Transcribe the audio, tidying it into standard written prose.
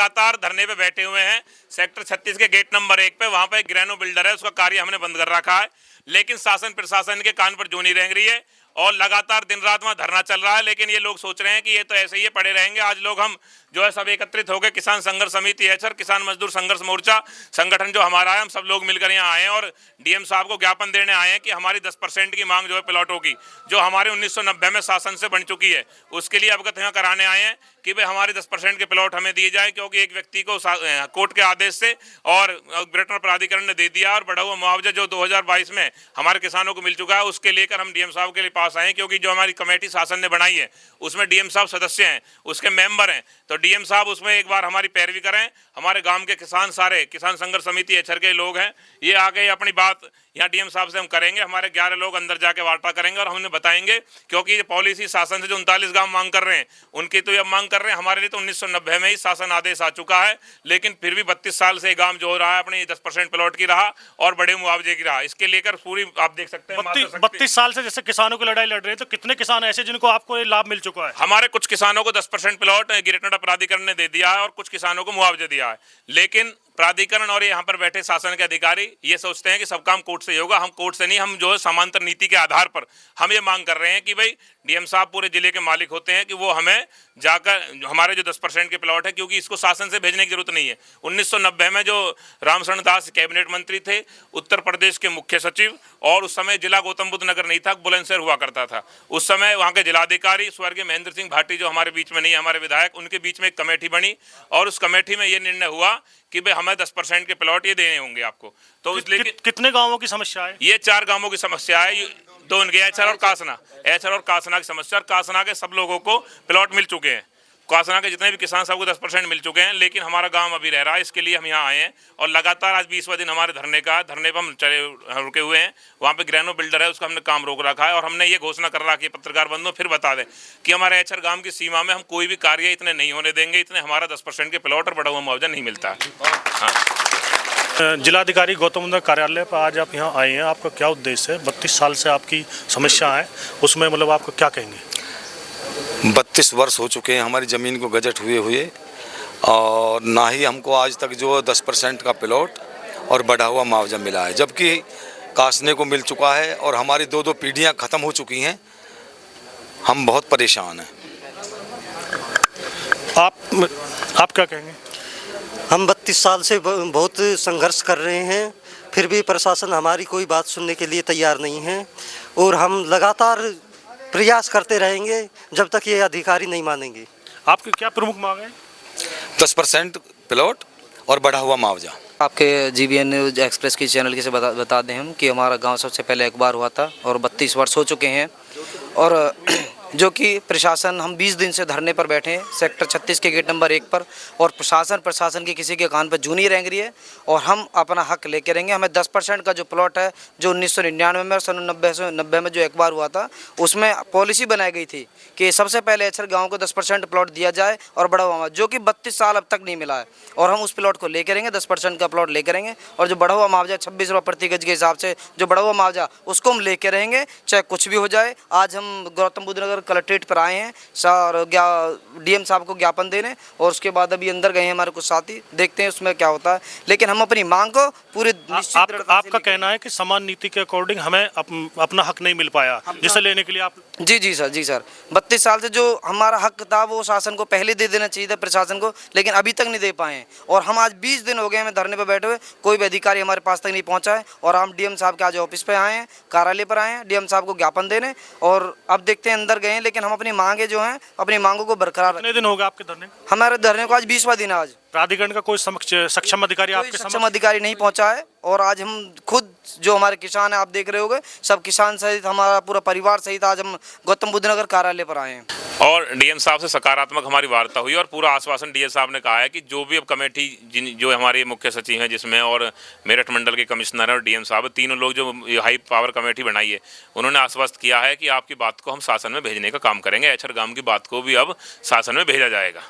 लगातार धरने पे बैठे हुए हैं। सेक्टर 36 के गेट नंबर 1 पे, वहां पे एक ग्रेनो बिल्डर है, उसका कार्य हमने बंद कर रखा है, लेकिन शासन प्रशासन के कान पर जू नहीं रेंग रही है और लगातार दिन रात वहां धरना चल रहा है। लेकिन ये लोग सोच रहे हैं कि ये तो ऐसे ही पड़े रहेंगे। आज लोग हम जो है सब एकत्रित हो गए, किसान संघर्ष समिति एचर, किसान मजदूर संघर्ष मोर्चा संगठन जो हमारा है, हम सब लोग मिलकर यहाँ आए हैं और डीएम साहब को ज्ञापन देने आए हैं कि हमारी 10% की मांग जो है प्लॉटों की, जो हमारे 1990 में शासन से बन चुकी है, उसके लिए अवगत यहाँ कराने आए हैं कि भाई हमारे 10% के प्लॉट हमें दिए जाए, क्योंकि एक व्यक्ति को कोर्ट के आदेश से और ग्रेटर प्राधिकरण ने दे दिया और बढ़ा हुआ मुआवजा जो 2022 में हमारे किसानों को मिल चुका है, उसके लेकर हम डीएम साहब के लिए पास आए हैं। क्योंकि जो हमारी कमेटी शासन ने बनाई है उसमें डीएम साहब सदस्य हैं, उसके मेंबर हैं, तो डीएम साहब उसमें एक बार हमारी पैरवी करें। हमारे गांव के किसान, सारे किसान संघर्ष समिति एचर के लोग हैं, ये आके अपनी बात यहाँ डीएम साहब से हम करेंगे। हमारे 11 लोग अंदर जाके वार्ता करेंगे और हमने बताएंगे, क्योंकि ये पॉलिसी शासन से जो 39 गांव मांग कर रहे हैं उनकी तो ये मांग कर रहे हैं। हमारे लिए तो 1990 में ही शासन आदेश आ चुका है, लेकिन फिर भी 32 साल से गांव जो हो रहा है अपनी 10% प्लॉट की रहा और बड़े मुआवजे की रहा। इसके लेकर पूरी आप देख सकते हैं 32 साल से जैसे किसानों की लड़ाई लड़ रहे हैं, तो कितने किसान ऐसे जिनको आपको लाभ मिल चुका है? हमारे कुछ किसानों को 10% प्लॉट गिरटना प्राधिकरण ने दे दिया है और कुछ किसानों को मुआवजा दिया है, लेकिन प्राधिकरण और यहाँ पर बैठे शासन के अधिकारी ये सोचते हैं कि सब काम कोर्ट से ही होगा। हम कोर्ट से नहीं, हम जो है समांतर नीति के आधार पर हम ये मांग कर रहे हैं कि भाई डीएम साहब पूरे जिले के मालिक होते हैं, कि वो हमें जाकर हमारे जो 10% के प्लॉट है, क्योंकि इसको शासन से भेजने की जरूरत नहीं है। 1990 में जो रामशरण दास कैबिनेट मंत्री थे, उत्तर प्रदेश के मुख्य सचिव, और उस समय जिला गौतम बुद्ध नगर नहीं था, बुलंदशहर हुआ करता था। उस समय वहाँ के जिलाधिकारी स्वर्गीय महेंद्र सिंह भाटी जो हमारे बीच में नहीं है, हमारे विधायक, उनके बीच में एक कमेटी बनी और उस कमेटी में ये निर्णय हुआ कि भाई हमें 10% के प्लॉट ये देने होंगे आपको। तो इसलिए कितने गांवों की समस्या है? ये 4 गांवों की समस्या है, 2 उनके एचर और कासना की समस्या। और कासना के सब लोगों को प्लॉट मिल चुके हैं, कासना के जितने भी किसान सबको 10% मिल चुके हैं, लेकिन हमारा गांव अभी रह रहा है। इसके लिए हम यहाँ आए हैं और लगातार आज 20वां दिन हमारे धरने का है। धरने पर हम रुके हुए हैं, वहाँ पे ग्रेनो बिल्डर है, उसका हमने काम रोक रखा है और हमने ये घोषणा कर रखी है पत्रकार बंधुओं, फिर बता दें कि हमारे एचर गांव की सीमा में हम कोई भी कार्य इतने नहीं होने देंगे, इतने हमारा 10% के प्लॉट और बढ़ा हुआ मुआवजा नहीं मिलता है। हाँ। जिलाधिकारी गौतम बुद्ध कार्यालय पर आज आप यहाँ आए हैं, आपका क्या उद्देश्य है? 32 साल से आपकी समस्या है, उसमें मतलब आपको क्या कहेंगे? 32 वर्ष हो चुके हैं हमारी ज़मीन को गजट हुए और ना ही हमको आज तक जो 10% का प्लॉट और बढ़ा हुआ मुआवजा मिला है, जबकि कासने को मिल चुका है और हमारी 2 पीढ़ियां ख़त्म हो चुकी हैं। हम बहुत परेशान हैं। आप क्या कहेंगे? हम 32 साल से बहुत संघर्ष कर रहे हैं, फिर भी प्रशासन हमारी कोई बात सुनने के लिए तैयार नहीं है और हम लगातार प्रयास करते रहेंगे जब तक ये अधिकारी नहीं मानेंगे। आपकी क्या प्रमुख मांग है? 10% प्लॉट और बढ़ा हुआ मुआवजा। आपके जीबीएन न्यूज एक्सप्रेस की चैनल के से बता दें हम कि हमारा गांव सबसे पहले एक बार हुआ था और 32 वर्ष हो चुके हैं और जो कि प्रशासन, हम 20 दिन से धरने पर बैठे हैं सेक्टर 36 के गेट नंबर 1 पर, और प्रशासन की किसी के कान पर जू नहीं रेंग रही है और हम अपना हक लेके रहेंगे। हमें 10% का जो प्लॉट है, जो 1999 में और 1990 में जो एक बार हुआ था, उसमें पॉलिसी बनाई गई थी कि सबसे पहले एचर गाँव को 10% प्लॉट दिया जाए और बढ़ा हुआ, जो कि 32 साल अब तक नहीं मिला है और हम उस प्लॉट को लेके रहेंगे, 10% का प्लॉट लेके रहेंगे और जो बढ़ा हुआ मुआवजा 26 रुपये प्रति गज के हिसाब से जो बढ़ा हुआ मुआवजा, उसको हम लेके रहेंगे चाहे कुछ भी हो जाए। आज हम गौतम बुद्ध नगर कलेक्ट्रेट पर आए हैं और डीएम साहब को ज्ञापन देने, और उसके बाद अभी अंदर गए हैं हमारे कुछ साथी, देखते हैं उसमें क्या होता है, लेकिन हम अपनी मांग को पूरे आपका कहना है कि समान नीति के अकॉर्डिंग हमें अपना हक नहीं मिल पाया, जिसे लेने के लिए आप? जी सर 32 साल से जो हमारा हक था वो शासन को पहले दे देना चाहिए था, प्रशासन को, लेकिन अभी तक नहीं दे पाए हैं और हम आज 20 दिन हो गए हमें धरने पर बैठे हुए, कोई भी अधिकारी हमारे पास तक नहीं पहुंचा है और हम डीएम साहब के आज ऑफिस पे आए हैं, कार्यालय पर आए हैं डीएम साहब को ज्ञापन देने, और अब देखते हैं अंदर गए हैं, लेकिन हम अपनी मांगे जो हैं, अपनी मांगों को बरकरार। कितने दिन हो गए आपके धरने? हमारे धरने को आज 20वां दिन है। आज प्राधिकरण का कोई सक्षम अधिकारी आपके सक्षम अधिकारी नहीं पहुंचा है और आज हम खुद, जो हमारे किसान हैं, आप देख रहे होंगे, सब किसान सहित हमारा पूरा परिवार सहित आज हम गौतम बुद्ध नगर कार्यालय पर आए हैं। और डीएम साहब से सकारात्मक हमारी वार्ता हुई और पूरा आश्वासन डीएम साहब ने कहा है कि जो भी अब कमेटी जो हमारे मुख्य सचिव हैं, जिसमें और मेरठ मंडल के कमिश्नर और डीएम साहब, तीनों लोग जो हाई पावर कमेटी बनाई है, उन्होंने आश्वस्त किया है कि आपकी बात को हम शासन में भेजने का काम करेंगे। एचर गांव की बात को भी अब शासन में भेजा जाएगा।